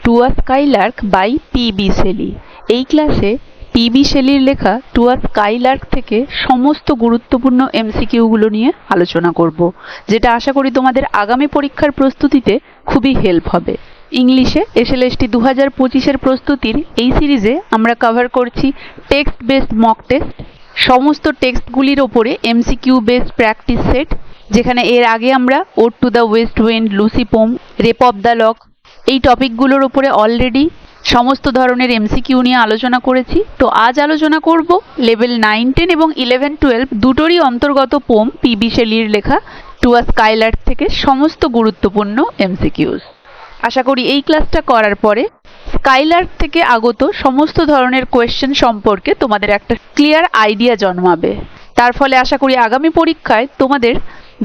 Two a skylark by P B. Shelley. এই ক্লাসে PB. শেলির লেখা টু আ স্কাইলার্ক থেকে সমস্ত গুরুত্বপূর্ণ এমসিকিউগুলো নিয়ে আলোচনা করব, যেটা আশা করি তোমাদের আগামী পরীক্ষার প্রস্তুতিতে খুবই হেল্প হবে। ইংলিশে SLST 2025-এর প্রস্তুতির এই সিরিজে আমরা কভার করছি টেক্সট বেসড মক টেস্ট, সমস্ত টেক্সটগুলির ওপরে এমসিকিউ বেসড প্র্যাকটিস সেট, যেখানে এর আগে আমরা ode to the west wind, Lucy poem, rape of the lock এই টপিকগুলোর উপরে অলরেডি সমস্ত ধরনের এমসিকিউ নিয়ে আলোচনা করেছি। তো আজ আলোচনা করব লেভেল 9, 10 এবং 11, 12 দুটোরই অন্তর্গত পোম পি.বি. শেলির লেখা টু আ স্কাইলার্ক থেকে সমস্ত গুরুত্বপূর্ণ এমসিকিউস। আশা করি এই ক্লাসটা করার পরে স্কাইলার্ক থেকে আগত সমস্ত ধরনের কোয়েশ্চেন সম্পর্কে তোমাদের একটা ক্লিয়ার আইডিয়া জন্মাবে। তার ফলে আশা করি আগামী পরীক্ষায় তোমাদের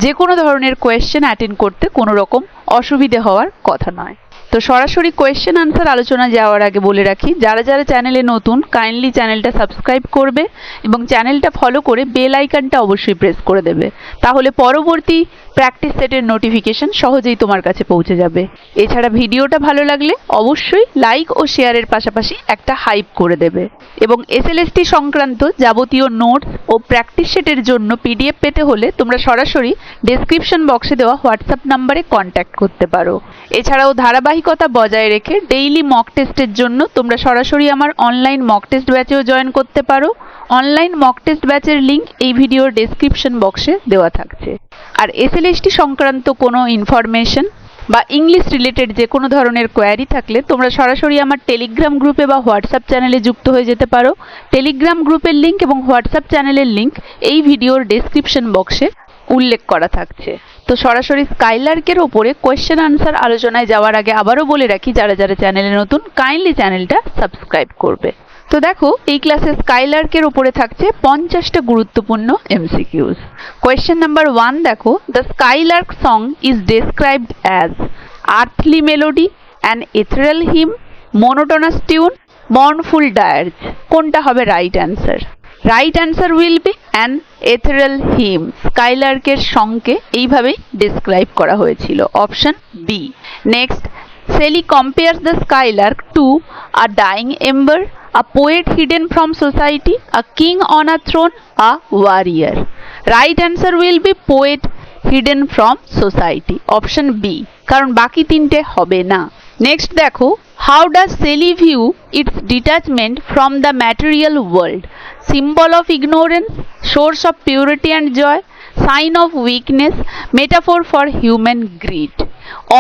যে কোনো ধরনের কোয়েশ্চেন অ্যাটেন্ড করতে কোনো রকম অসুবিধে হওয়ার কথা নয়। তো সরাসরি কোয়েশ্চেন আনসার আলোচনা যাওয়ার আগে বলে রাখি, যারা যারা চ্যানেলে নতুন কাইন্ডলি চ্যানেলটা সাবস্ক্রাইব করবে এবং চ্যানেলটা ফলো করে বেল আইকনটা অবশ্যই প্রেস করে দেবে, তাহলে পরবর্তী প্র্যাকটিস সেটের নোটিফিকেশন সহজেই তোমার কাছে পৌঁছে যাবে। এছাড়া ভিডিওটা ভালো লাগলে অবশ্যই লাইক ও শেয়ারের পাশাপাশি একটা হাইপ করে দেবে এবং SLST সংক্রান্ত যাবতীয় নোটস ও প্র্যাকটিস সেটের জন্য PDF পেতে হলে তোমরা সরাসরি ডেসক্রিপশন বক্সে দেওয়া হোয়াটসঅ্যাপ নাম্বারে কন্ট্যাক্ট করতে পারো। এছাড়াও ধারাবাহিকতা বজায় রেখে ডেইলি মক টেস্টের জন্য তোমরা সরাসরি আমার অনলাইন মক টেস্ট ব্যাচেও জয়েন করতে পারো। অনলাইন মক টেস্ট ব্যাচের লিঙ্ক এই ভিডিওর ডেসক্রিপশন বক্সে দেওয়া থাকছে। আর SLST সংক্রান্ত কোনো ইনফরমেশন বা ইংলিশ রিলেটেড যে কোনো ধরনের কোয়ারি থাকলে তোমরা সরাসরি আমার টেলিগ্রাম গ্রুপে বা হোয়াটসঅ্যাপ চ্যানেলে যুক্ত হয়ে যেতে পারো। টেলিগ্রাম গ্রুপের লিঙ্ক এবং হোয়াটসঅ্যাপ চ্যানেলের লিঙ্ক এই ভিডিওর ডেসক্রিপশন বক্সে উল্লেখ করা থাকছে। তো সরাসরি স্কাইলার্কের ওপরে কোয়েশ্চেন আনসার আলোচনায় যাওয়ার আগে আবারও বলে রাখি, যারা যারা চ্যানেলে নতুন কাইন্ডলি চ্যানেলটা সাবস্ক্রাইব করবে। তো দেখো, এই ক্লাসে স্কাইলার্কের ওপরে থাকছে 50টা গুরুত্বপূর্ণ এমসিকিউস। কোয়েশ্চেন নাম্বার 1 দেখো, the skylark song is described as earthly melody, an ethereal hymn, monotonous tune, mournful dirge. কোনটা হবে right answer? Right answer will be an ethereal hymn. স্কাইলার্কের সংকে এইভাবেই ডেসক্রাইব করা হয়েছিল, option B. Next, Shelley compares the skylark to a dying ember, a poet hidden from society, a king on a throne, a warrior. Right answer will be poet hidden from society, option B, কারণ বাকি তিনটে হবে না। Next দেখো, how does Shelley view its detachment from the material world? Symbol of ignorance, source of purity and joy, sign of weakness, metaphor for human greed.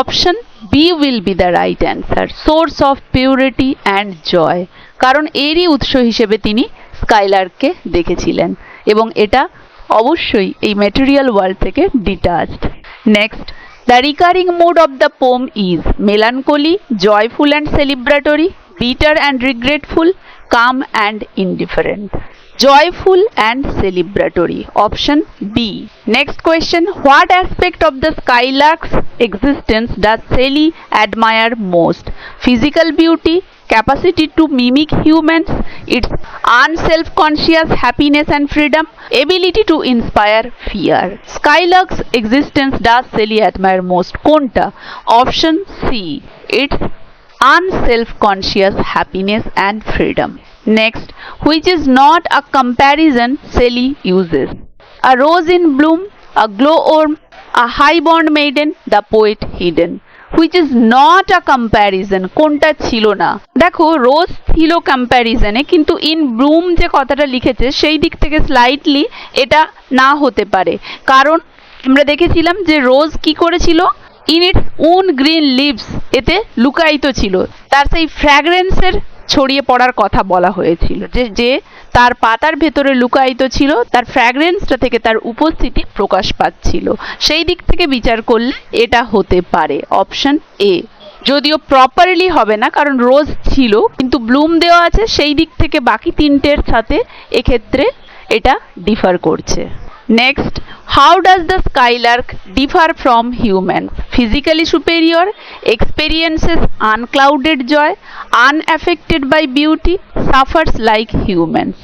Option B will be the right answer, source of purity and joy, কারণ এরই উৎস হিসেবে তিনি স্কাইলার্ককে দেখেছিলেন এবং এটা অবশ্যই এই ম্যাটেরিয়াল ওয়ার্ল্ড থেকে detached. Next, the recurring mood of the poem is melancholy, joyful and celebratory, bitter and regretful, calm and indifferent. Joyful and celebratory, option B. Next question, what aspect of the skylark's existence does Shelley admire most? Physical beauty, capacity to mimic humans, its unself-conscious happiness and freedom, ability to inspire fear. Skylark's existence does Shelley admire most? কোনটা? Option C, its unself-conscious happiness and freedom. Next, which is not a comparison Shelley uses? A rose in bloom, a glowworm, a highborn maiden, the poet hidden. Which is not a comparison? কোনটা ছিল না? দেখো, রোজ ছিল কম্প্যারিজনে, কিন্তু in Bloom যে কথাটা লিখেছে সেই দিক থেকে স্লাইটলি এটা না হতে পারে, কারণ আমরা দেখেছিলাম যে রোজ কি করেছিল, in its own green leaves, এতে লুকায়িত ছিল, তার সেই ফ্র্যাগ্রেন্সের ছড়িয়ে পড়ার কথা বলা হয়েছিল, যে তার পাতার ভেতরে লুকায়িত ছিল, তার ফ্র্যাগ্রেন্সটা থেকে তার উপস্থিতি প্রকাশ পাচ্ছিল। সেই দিক থেকে বিচার করলে এটা হতে পারে, অপশন এ। যদিও প্রপারলি হবে না, কারণ রোজ ছিল কিন্তু ব্লুম দেওয়া আছে, সেই দিক থেকে বাকি তিনটের সাথে এক্ষেত্রে এটা ডিফার করছে। Next, how does the skylark differ from humans? Physically superior, experiences unclouded joy, unaffected by beauty, suffers like humans.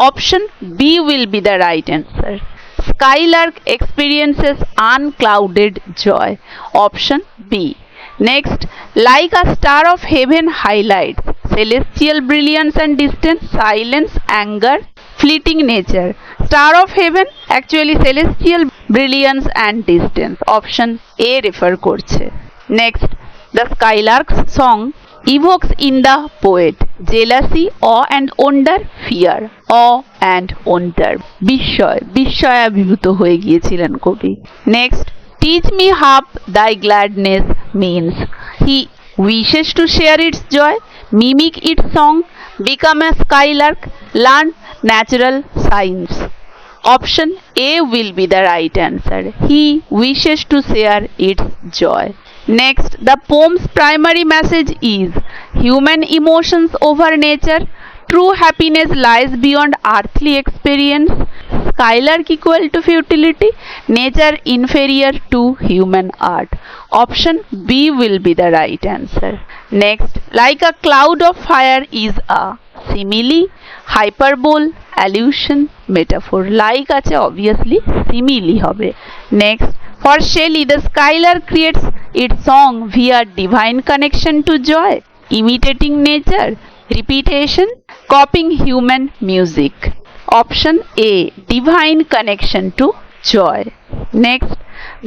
Option B will be the right answer. Skylark experiences unclouded joy. Option B. Next, like a star of heaven highlights celestial brilliance and distance, silence, anger, fleeting nature. Star of heaven actually celestial brilliance and distance. Option A refer করছে. Next, the Skylark's song evokes in the poet jealousy, awe and wonder, fear, awe and wonder. বিস্ময়াভিভূত হয়ে গিয়েছিলেন কবি. Next, teach me half thy gladness means he wishes to share its joy, mimic its song, become a skylark, learn natural science. Option A will be the right answer. He wishes to share its joy. Next, the poem's primary message is human emotions over nature. True happiness lies beyond earthly experience. Skylark equal to futility. Nature inferior to human art. Option B will be the right answer. Next, like a cloud of fire is a simile, hyperbole, allusion, metaphor. Like আছে obviously simile হবে. Next, for Shelley, the Skylark creates its song via divine connection to joy, imitating nature, repetition, copying human music. Option A, divine connection to joy. Next,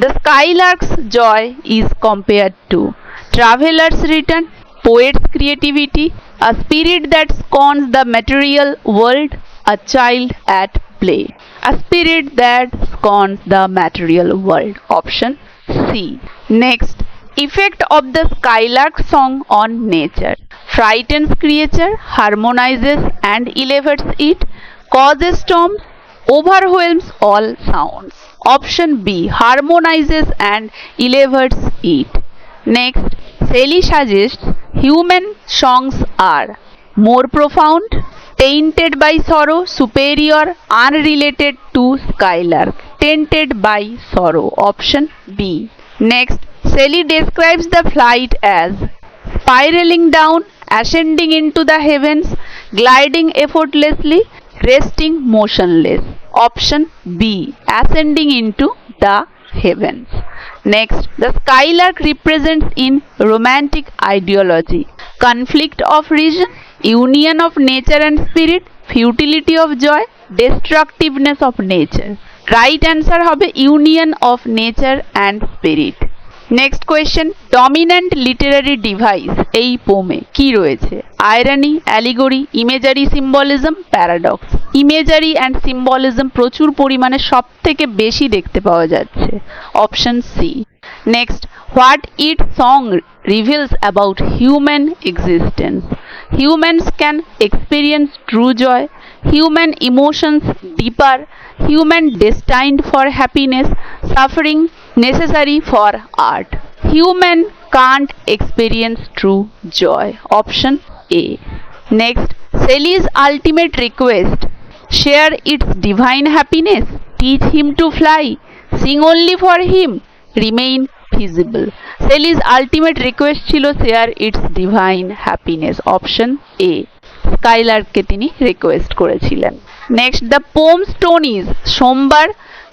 the Skylark's joy is compared to traveler's return, poet's creativity, a spirit that scorns the material world, a child at play. A spirit that scorns the material world. Option C. Next, effect of the Skylark song on nature. Frightens creature, harmonizes and elevates it, causes storms, overwhelms all sounds. Option B, harmonizes and elevates it. Next, Shelley suggests human songs are more profound, tainted by sorrow, superior, unrelated to Skylark, tainted by sorrow. Option B. Next, Shelley describes the flight as spiraling down, ascending into the heavens, gliding effortlessly, resting motionless. Option B, ascending into the heavens. Next, the Skylark represents in romantic ideology conflict of reason, union of nature and spirit, futility of joy, destructiveness of nature. Right answer হবে union of nature and spirit. Next question, dominant literary device এই পোমে কি রয়েছে? Irony, allegory, imagery, symbolism, paradox. Imagery and symbolism প্রচুর পরিমাণে সব থেকে বেশি দেখতে পাওয়া যাচ্ছে. Option C. Next, what it song reveals about human existence. Humans can experience true joy, human emotions deeper, human destined for happiness, suffering necessary for art. Human can't experience true joy. Option A. Next, Shelley's ultimate request, share its divine happiness, teach him to fly, sing only for him, remain feasible. Shelley's ultimate request ছিল share its divine happiness. Option A. স্কাইলার্ককে তিনি request করেছিলেন. Next, the poem's tone is somber,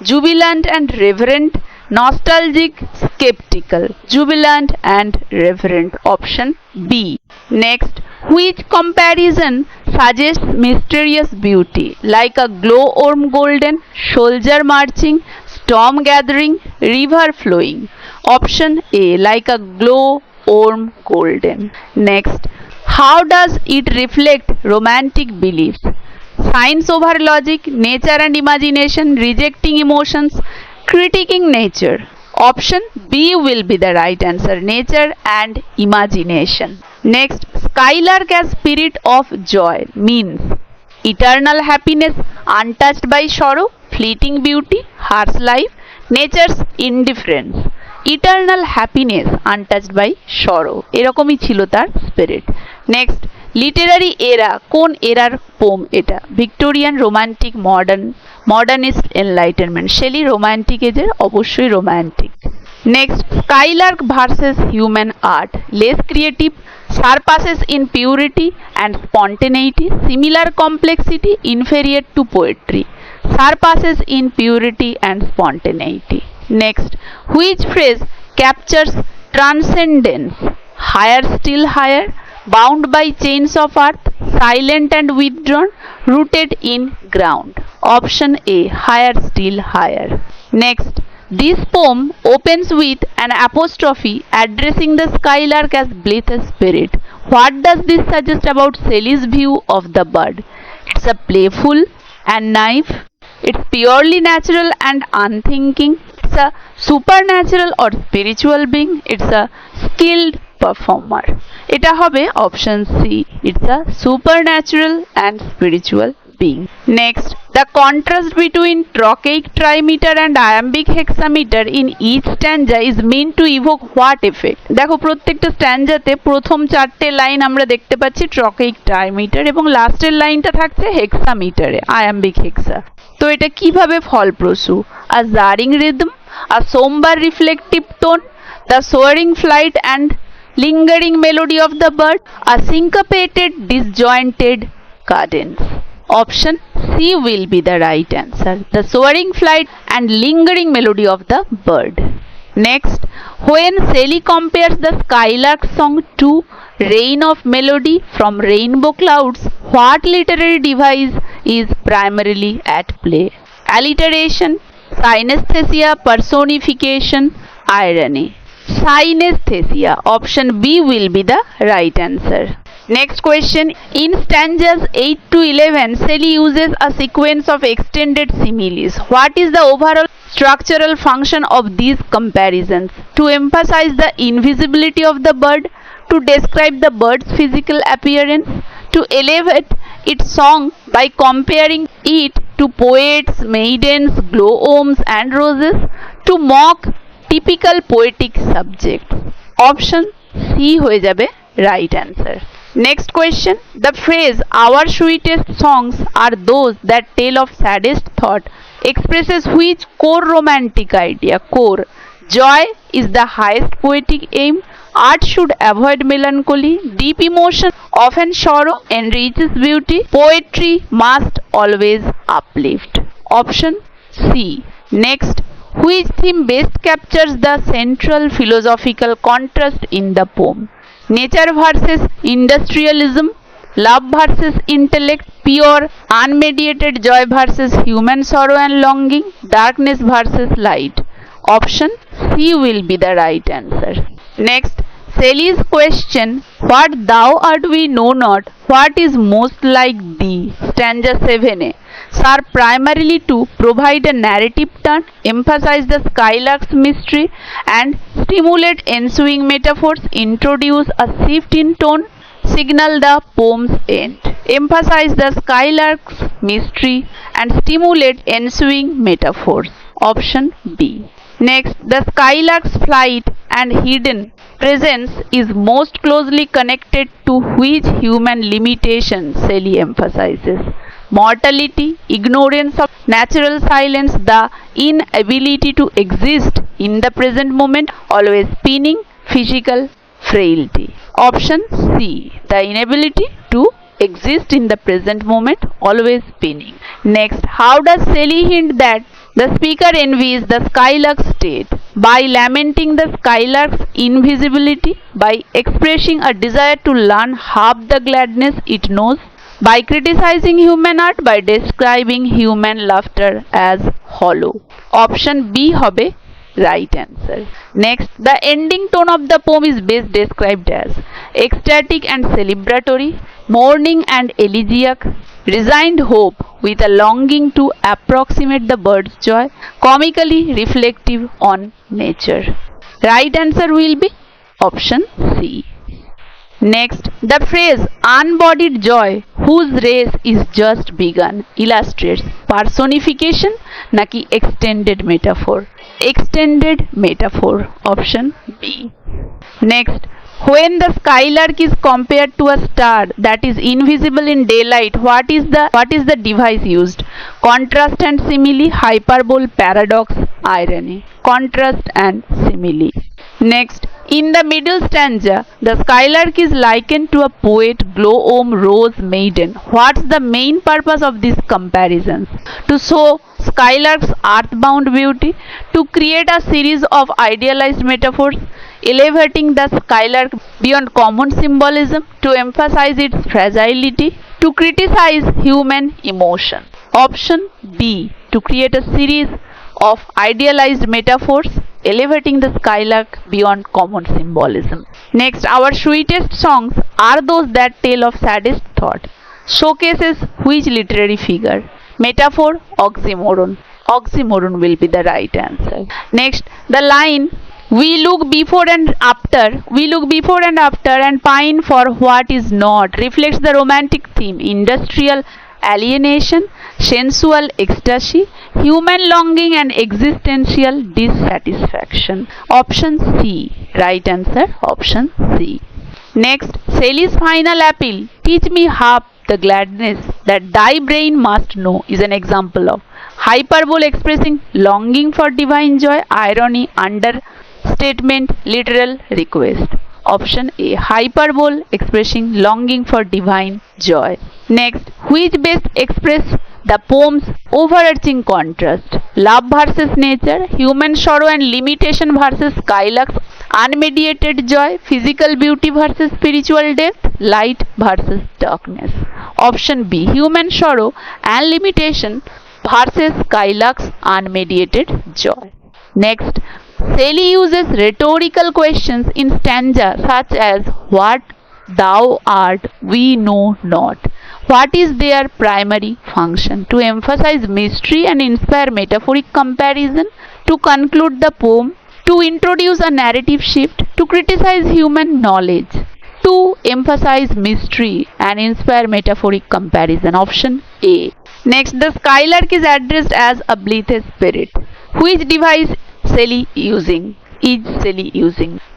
jubilant and reverent, nostalgic, skeptical. Jubilant and reverent. Option B. Next, which comparison suggests mysterious beauty, like a glowworm golden, soldier marching, storm gathering, river flowing. Option A, like a glowworm golden. Next, how does it reflect romantic beliefs? Science over logic, nature and imagination, rejecting emotions, critiquing nature. Option B will be the right answer, nature and imagination. Next, Skylark as spirit of joy means eternal happiness untouched by sorrow, fleeting beauty, harsh life, nature's indifference. Eternal happiness untouched by sorrow, এরকমই ছিল তার spirit. Next, literary era কোন এরার poem এটা? Victorian, romantic, modernist, enlightenment. Shelley romantic এজের, অবশ্যই romantic. Next, skylark versus human art, less creative, surpasses in purity and spontaneity, similar complexity, inferior to poetry. Surpasses in purity and spontaneity. Next, which phrase captures transcendence, higher still higher, bound by chains of earth, silent and withdrawn, rooted in ground. Option A, higher still higher. Next, this poem opens with an apostrophe addressing the skylark as blithe spirit. What does this suggest about Shelley's view of the bird? It's a playful and naive. It's purely natural and unthinking. It's a supernatural or spiritual being. It's a skilled performer. এটা হবে option C, it's a supernatural and spiritual being. Next, the contrast between trochaic trimeter and iambic hexameter in each stanza is mean to evoke what effect? দেখো প্রত্যেকটা স্ট্যান্জাতে প্রথম চারটে line আমরা দেখতে পাচ্ছি ট্রকেইক ট্রাইমিটার এবং লাস্টের লাইনটা থাকছে হেক্সামিটারে, আয়াম্বিক হেক্সা। তো এটা কিভাবে ফলপ্রসূ? আ জারিং রিদম, আ সোমবার reflective tone, the soaring flight and lingering melody of the bird, a syncopated disjointed cadence. Option C will be the right answer, the soaring flight and lingering melody of the bird. Next, when Shelley compares the skylark song to rain of melody from rainbow clouds, what literary device is primarily at play? Alliteration, synesthesia, personification, irony. Synesthesia. Option B will be the right answer. Next question. In stanzas 8 to 11, Shelley uses a sequence of extended similes. What is the overall structural function of these comparisons? To emphasize the invisibility of the bird, to describe the bird's physical appearance, to elevate its song by comparing it to poets, maidens, glowworms and roses, to mock typical poetic subjects. Option C হয়ে যাবে right answer. Next question. The phrase our sweetest songs are those that tell of saddest thought expresses which core romantic idea? Core. Joy is the highest poetic aim. Art should avoid melancholy. Deep emotion, often sorrow, enriches beauty. Poetry must always uplift. Option C. Next, which theme best captures the central philosophical contrast in the poem? Nature versus industrialism, love versus intellect, pure unmediated joy versus human sorrow and longing, darkness versus light. Option C will be the right answer. Next, Shelley's question, what thou art we know not, what is most like thee, stanza 7a, serve primarily to provide a narrative turn, emphasize the skylark's mystery and stimulate ensuing metaphors, introduce a shift in tone, signal the poem's end. Emphasize the skylark's mystery and stimulate ensuing metaphors. Option B. Next, the skylark's flight and hidden presence is most closely connected to which human limitation Shelley emphasizes? Mortality, ignorance of natural silence, the inability to exist in the present moment, always spinning, physical frailty. Option C, the inability to exist in the present moment, always spinning. Next, how does Shelley hint that the speaker envies the skylark's state? By lamenting the skylark's invisibility, by expressing a desire to learn half the gladness it knows, by criticizing human art, by describing human laughter as hollow. Option B hobe right answer. Next, the ending tone of the poem is best described as ecstatic and celebratory, mourning and elegiac, resigned hope with a longing to approximate the bird's joy, comically reflective on nature. Right answer will be option C. Next, the phrase unbodied joy whose race is just begun illustrates personification naki extended metaphor? Extended metaphor. Option B. Next, when the skylark is compared to a star that is invisible in daylight, what is the device used? Contrast and simile, hyperbole, paradox, irony. Contrast and simile. Next, in the middle stanza, the skylark is likened to a poet, glowworm, rose, maiden. What's the main purpose of these comparisons? To show skylark's earthbound beauty, to create a series of idealized metaphors, elevating the skylark beyond common symbolism to emphasize its fragility, to criticize human emotion. Option B, to create a series of idealized metaphors elevating the skylark beyond common symbolism. Next, our sweetest songs are those that tell of saddest thought. Showcases which literary figure? Metaphor, oxymoron. Oxymoron will be the right answer. Next, the line we look before and after and pine for what is not reflects the romantic theme: industrial alienation, sensual ecstasy, human longing and existential dissatisfaction. Option C, right answer, option C. Next, Shelley's final appeal, teach me half the gladness that thy brain must know, is an example of hyperbole expressing longing for divine joy, irony, understatement, literal request. Option A, hyperbole expressing longing for divine joy. Next, which best express the poem's overarching contrast: love versus nature, human sorrow and limitation versus skylark's unmediated joy, physical beauty versus spiritual depth, light versus darkness. Option B, human sorrow and limitation versus skylark's unmediated joy. Next, Shelley uses rhetorical questions in stanza such as what thou art we know not, what is their primary function, to emphasize mystery and inspire metaphoric comparison, to conclude the poem, to introduce a narrative shift, to criticize human knowledge, to emphasize mystery and inspire metaphoric comparison. Option A. Next, the skylark is addressed as a blithe spirit. Which device Shelley using?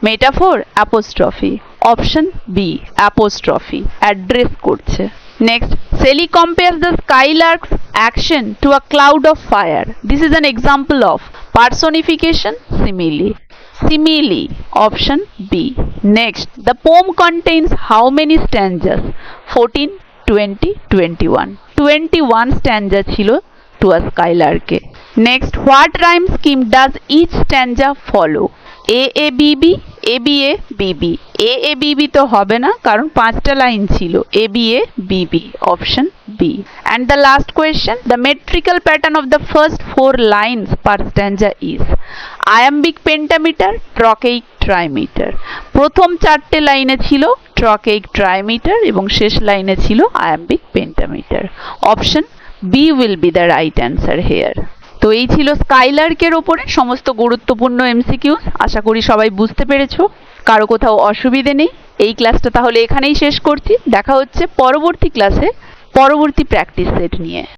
Metaphor, apostrophe. Option B, apostrophe, address করছে. Next, Shelley compares the skylark's action to a cloud of fire. This is an example of personification, simile. Option B. Next, the poem contains how many stanzas? 14, 20, 21. 21 stanza ছিল to a skylark. Next, what rhyme scheme does each stanza follow? A A B B, A B A B B. A A B B তো হবে না কারণ 5টা line ছিল। A B A B B, option B. And the last question, the metrical pattern of the first 4 lines per stanza is iambic pentameter, trochaic trimeter. প্রথম 4টে লাইনে ছিল trochaic trimeter এবং শেষ লাইনে ছিল iambic pentameter. Option B will be the right answer here. তো এই ছিল স্কাইলার্কের ওপরে সমস্ত গুরুত্বপূর্ণ এমসিকিউস। আশা করি সবাই বুঝতে পেরেছো, কারো কোথাও অসুবিধে নেই। এই ক্লাসটা তাহলে এখানেই শেষ করছি। দেখা হচ্ছে পরবর্তী ক্লাসে পরবর্তী প্র্যাকটিস সেট নিয়ে।